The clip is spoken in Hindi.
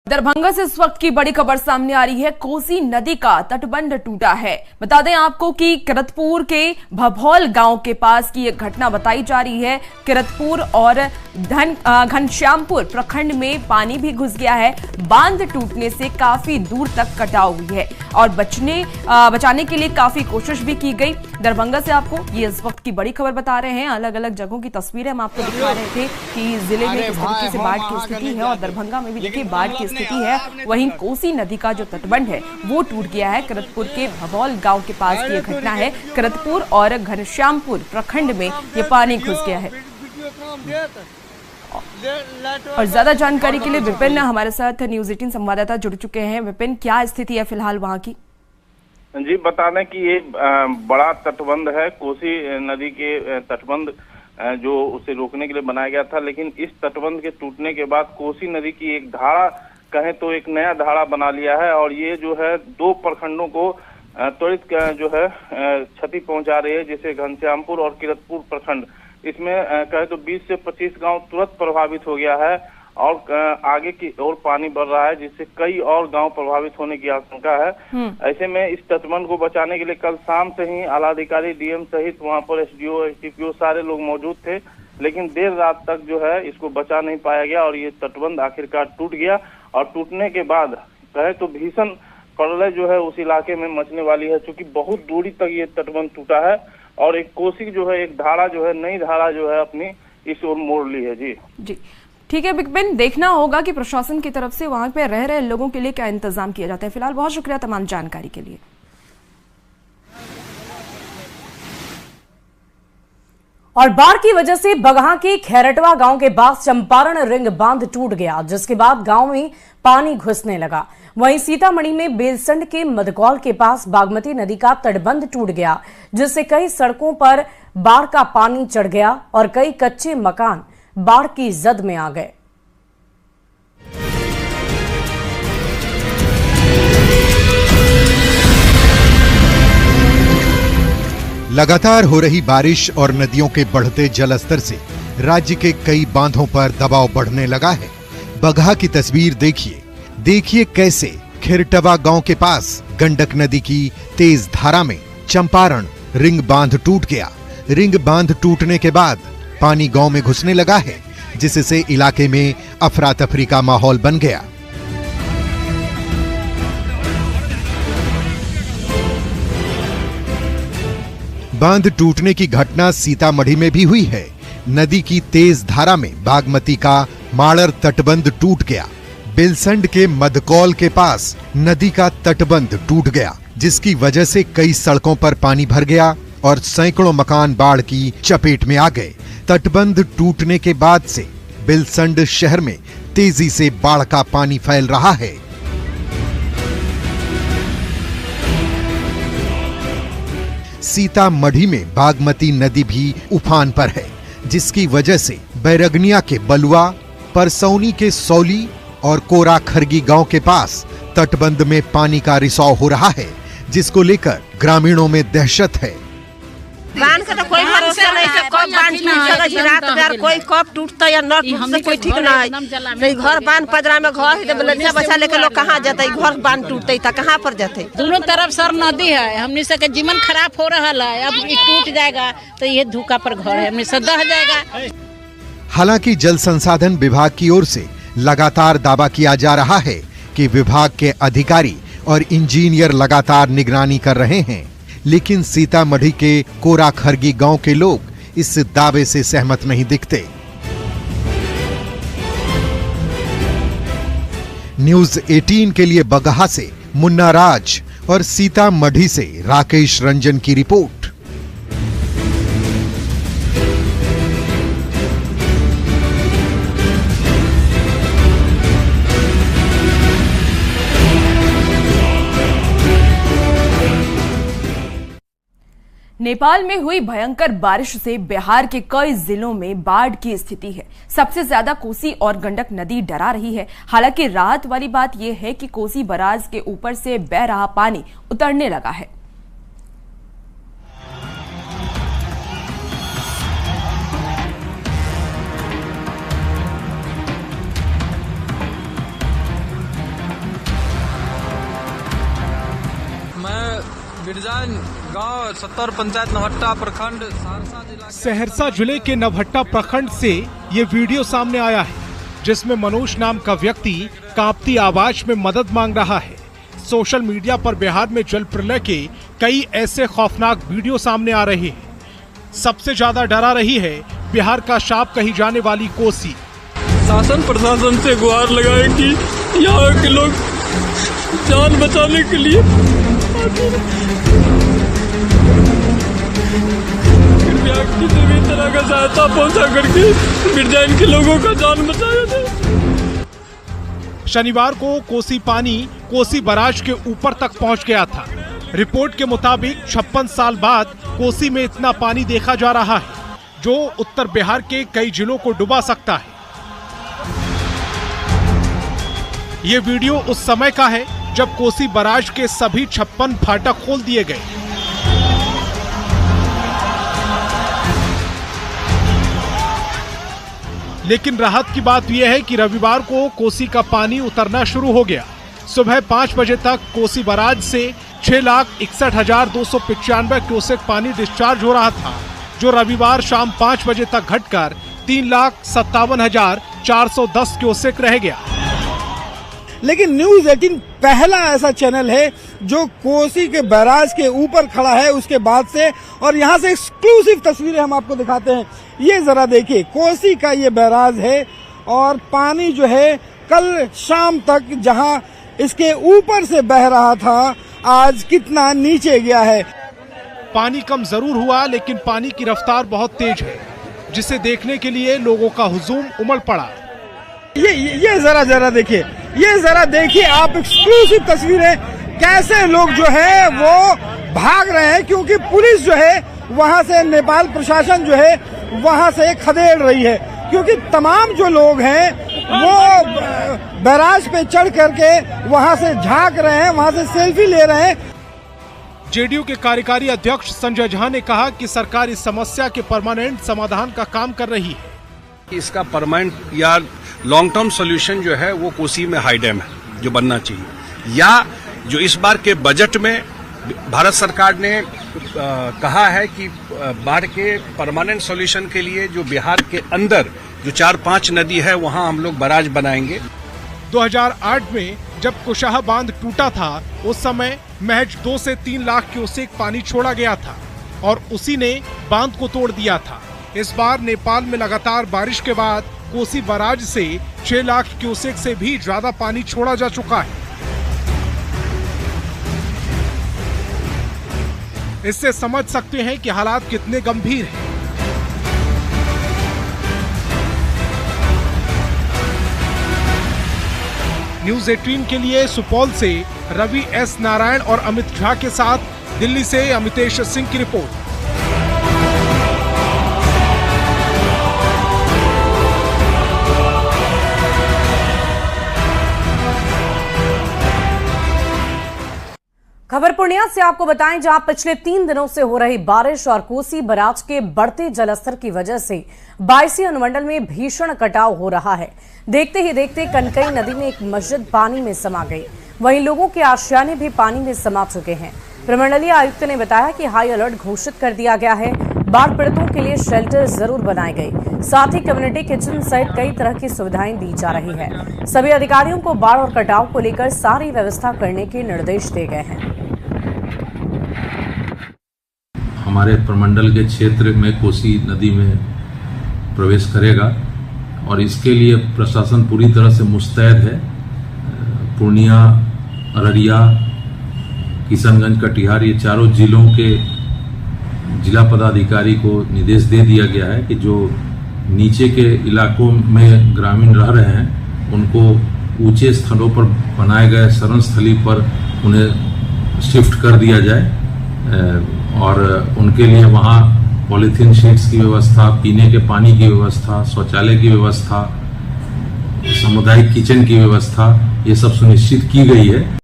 दरभंगा से इस वक्त की बड़ी खबर सामने आ रही है। कोसी नदी का तटबंध टूटा है। बता दें आपको कि किरतपुर के भभौल गांव के पास की एक घटना बताई जा रही है। किरतपुर और घनश्यामपुर प्रखंड में पानी भी घुस गया है। बांध टूटने से काफी दूर तक कटाव हुई है और बचाने के लिए काफी कोशिश भी की गई। दरभंगा से आपको ये इस वक्त की बड़ी खबर बता रहे हैं। अलग अलग जगहों की तस्वीरें हम आपको दिखा रहे थे कि जिले में किस तरीके से बाढ़ की स्थिति है और दरभंगा में भी देखिए बाढ़ की स्थिति है। वहीं कोसी नदी का जो तटबंध है वो टूट गया है। किरतपुर के भभौल गांव के पास की घटना है। किरतपुर और घनश्यामपुर प्रखंड में ये पानी घुस गया है। और ज्यादा जानकारी के लिए विपिन हमारे साथ न्यूज़ 18 संवाददाता जुड़ चुके हैं। विपिन, क्या स्थिति है फिलहाल वहां की? जी, बता दें कि ये बड़ा तटबंध है। कोसी नदी के तटबंध जो उसे रोकने के लिए बनाया गया था, लेकिन इस तटबंध के टूटने के बाद कोसी नदी की एक धारा कहें तो एक नया धारा बना लिया है और ये जो है दो प्रखंडों को त्वरित जो है क्षति पहुंचा रही है, जैसे घनश्यामपुर और किरतपुर प्रखंड। इसमें कहें तो 20 से 25 गांव तुरंत प्रभावित हो गया है और आगे की ओर पानी बढ़ रहा है, जिससे कई और गांव प्रभावित होने की आशंका है। ऐसे में इस तटबंध को बचाने के लिए कल शाम से ही आलाधिकारी डीएम सहित वहां पर एसडीओ एसडीपीओ सारे लोग मौजूद थे, लेकिन देर रात तक जो है इसको बचा नहीं पाया गया और ये तटबंध आखिरकार टूट गया। और टूटने के बाद कहे तो भीषण प्रलय जो है उस इलाके में मचने वाली है, क्योंकि बहुत दूरी तक ये तटबंध टूटा है और एक कोसी जो है एक धारा जो है नई धारा जो है अपनी इस ओर मोड़ ली है। जी ठीक है विपिन, देखना होगा कि प्रशासन की तरफ से वहां पे रह रहे लोगों के लिए क्या इंतजाम किया जाता है। फिलहाल बहुत शुक्रिया तमाम जानकारी के लिए। और बाढ़ की वजह से बगहा के खैरटवा गांव के पास चंपारण रिंग बांध टूट गया, जिसके बाद गांव में पानी घुसने लगा। वहीं सीतामढ़ी में बेलसंड के मदकौल के पास बागमती नदी का तटबंध टूट गया, जिससे कई सड़कों पर बाढ़ का पानी चढ़ गया और कई कच्चे मकान बाढ़ की जद में आ गए। लगातार हो रही बारिश और नदियों के बढ़ते जलस्तर से राज्य के कई बांधों पर दबाव बढ़ने लगा है। बगहा की तस्वीर देखिए कैसे खिरटवा गांव के पास गंडक नदी की तेज धारा में चंपारण रिंग बांध टूट गया। रिंग बांध टूटने के बाद पानी गांव में घुसने लगा है, जिससे इलाके में अफरा तफरी का माहौल बन गया। बांध टूटने की घटना सीतामढ़ी में भी हुई है। नदी की तेज धारा में बागमती का माड़र तटबंध टूट गया। बेलसंड के मदकौल के पास नदी का तटबंध टूट गया, जिसकी वजह से कई सड़कों पर पानी भर गया और सैकड़ों मकान बाढ़ की चपेट में आ गए। तटबंध टूटने के बाद से बेलसंड शहर में तेजी से बाढ़ का पानी फैल रहा है। सीतामढ़ी में बागमती नदी भी उफान पर है, जिसकी वजह से बैरगनिया के बलुआ, परसौनी के सौली और कोरा खरगी गांव के पास तटबंध में पानी का रिसाव हो रहा है, जिसको लेकर ग्रामीणों में दहशत है। बांध का तो कोई भरोसा नहीं है, कब बांध टूटेगा जी, रात भर कोई कब टूटता या न टूटता कोई ठीक ना है। नहीं घर बांध पजरा में घर है, लड़का बच्चा लेकर लोग कहाँ जाते, घर बांध टूटते था कहाँ पर जाते। दोनों तरफ सर नदी है, हमने से जीवन खराब हो रहा है। अब टूट जाएगा तो ये धूका पर घर है, हमने से दह जाएगा। हालांकि जल संसाधन विभाग की ओर से लगातार दावा किया जा रहा है कि विभाग के अधिकारी और इंजीनियर लगातार निगरानी कर रहे हैं, लेकिन सीतामढ़ी के कोरा खरगी गांव के लोग इस दावे से सहमत नहीं दिखते। न्यूज़ 18 के लिए बगहा से मुन्ना राज और सीतामढ़ी से राकेश रंजन की रिपोर्ट। नेपाल में हुई भयंकर बारिश से बिहार के कई जिलों में बाढ़ की स्थिति है। सबसे ज्यादा कोसी और गंडक नदी डरा रही है। हालांकि राहत वाली बात यह है कि कोसी बराज के ऊपर से बह रहा पानी उतरने लगा है। बिरजान गांव 70 पंचायत नवहट्टा प्रखंड सहरसा जिला। सहरसा जिले के नवहट्टा प्रखंड से ये वीडियो सामने आया है, जिसमें मनोज नाम का व्यक्ति कांपती आवाज में मदद मांग रहा है। सोशल मीडिया पर बिहार में जल प्रलय के कई ऐसे खौफनाक वीडियो सामने आ रहे हैं। सबसे ज्यादा डरा रही है बिहार का शाप कही जाने वाली कोसी। शासन प्रशासन से गुहार लगाए कि यहाँ के लोग जान बचाने के लिए कृपया किसी भी तरह का सहायता पहुँचा करके बिरजाइन के लोगों का जान बचाया जाए। शनिवार को कोसी पानी कोसी बराज के ऊपर तक पहुंच गया था। रिपोर्ट के मुताबिक 56 साल बाद कोसी में इतना पानी देखा जा रहा है, जो उत्तर बिहार के कई जिलों को डुबा सकता है। ये वीडियो उस समय का है जब कोसी बराज के सभी 56 फाटक खोल दिए गए। लेकिन राहत की बात यह है कि रविवार को कोसी का पानी उतरना शुरू हो गया। सुबह 5 बजे तक कोसी बराज से 6,61,295 क्यूसेक पानी डिस्चार्ज हो रहा था, जो रविवार शाम 5 बजे तक घटकर 3,57,410 क्यूसेक रह गया। लेकिन न्यूज़ 18 पहला ऐसा चैनल है जो कोसी के बैराज के ऊपर खड़ा है उसके बाद से, और यहाँ से एक्सक्लूसिव तस्वीरें हम आपको दिखाते हैं। ये जरा देखिए, कोसी का ये बैराज है और पानी जो है कल शाम तक जहाँ इसके ऊपर से बह रहा था, आज कितना नीचे गया है। पानी कम जरूर हुआ, लेकिन पानी की रफ्तार बहुत तेज है, जिसे देखने के लिए लोगों का हुजूम उमड़ पड़ा। ये जरा देखिए, ये जरा देखिए आप एक्सक्लूसिव तस्वीरें, कैसे लोग जो है वो भाग रहे हैं, क्योंकि पुलिस जो है वहां से, नेपाल प्रशासन जो है वहां से खदेड़ रही है, क्योंकि तमाम जो लोग हैं वो बैराज पे चढ़ करके वहां से झांक रहे हैं, वहां से सेल्फी ले रहे हैं। जेडीयू के कार्यकारी अध्यक्ष संजय झा ने कहा कि सरकार इस समस्या के परमानेंट समाधान का काम कर रही है। इसका परमानेंट या लॉन्ग टर्म सॉल्यूशन जो है वो कोसी में हाई डैम है जो बनना चाहिए, या जो इस बार के बजट में भारत सरकार ने कहा है कि बाढ़ के परमानेंट सॉल्यूशन के लिए जो बिहार के अंदर जो 4-5 नदी है वहां हम लोग बराज बनाएंगे। 2008 में जब कुशाहा बांध टूटा था, उस समय महज 2 से 3 लाख क्यूसेक पानी छोड़ा गया था और उसी ने बांध को तोड़ दिया था। इस बार नेपाल में लगातार बारिश के बाद कोसी बराज से 6 लाख क्यूसेक से भी ज्यादा पानी छोड़ा जा चुका है। इससे समझ सकते हैं कि हालात कितने गंभीर हैं। न्यूज़ 18 के लिए सुपौल से रवि एस नारायण और अमित झा के साथ दिल्ली से अमितेश सिंह की रिपोर्ट। खबर पूर्णिया से आपको बताएं, जहां पिछले 3 दिनों से हो रही बारिश और कोसी बराज के बढ़ते जलस्तर की वजह से 22 अनुमंडल में भीषण कटाव हो रहा है। देखते ही देखते कनकई नदी में एक मस्जिद पानी में समा गई, वहीं लोगों के आशियाने भी पानी में समा चुके हैं। प्रमंडलीय आयुक्त ने बताया कि हाई अलर्ट घोषित कर दिया गया है। बाढ़ पीड़ितों के लिए शेल्टर जरूर बनाए गए, साथ ही कम्युनिटी किचन सहित कई तरह की सुविधाएं दी जा रही है। सभी अधिकारियों को बाढ़ और कटाव को लेकर सारी व्यवस्था करने के निर्देश दिए गए हैं। हमारे प्रमंडल के क्षेत्र में कोसी नदी में प्रवेश करेगा और इसके लिए प्रशासन पूरी तरह से मुस्तैद है। पूर्णिया, अररिया, किशनगंज, कटिहार, ये चारों जिलों के जिला पदाधिकारी को निर्देश दे दिया गया है कि जो नीचे के इलाकों में ग्रामीण रह रहे हैं उनको ऊंचे स्थलों पर बनाए गए शरण स्थली पर उन्हें शिफ्ट कर दिया जाए और उनके लिए वहाँ पॉलीथीन शीट्स की व्यवस्था, पीने के पानी की व्यवस्था, शौचालय की व्यवस्था, सामुदायिक किचन की व्यवस्था, ये सब सुनिश्चित की गई है।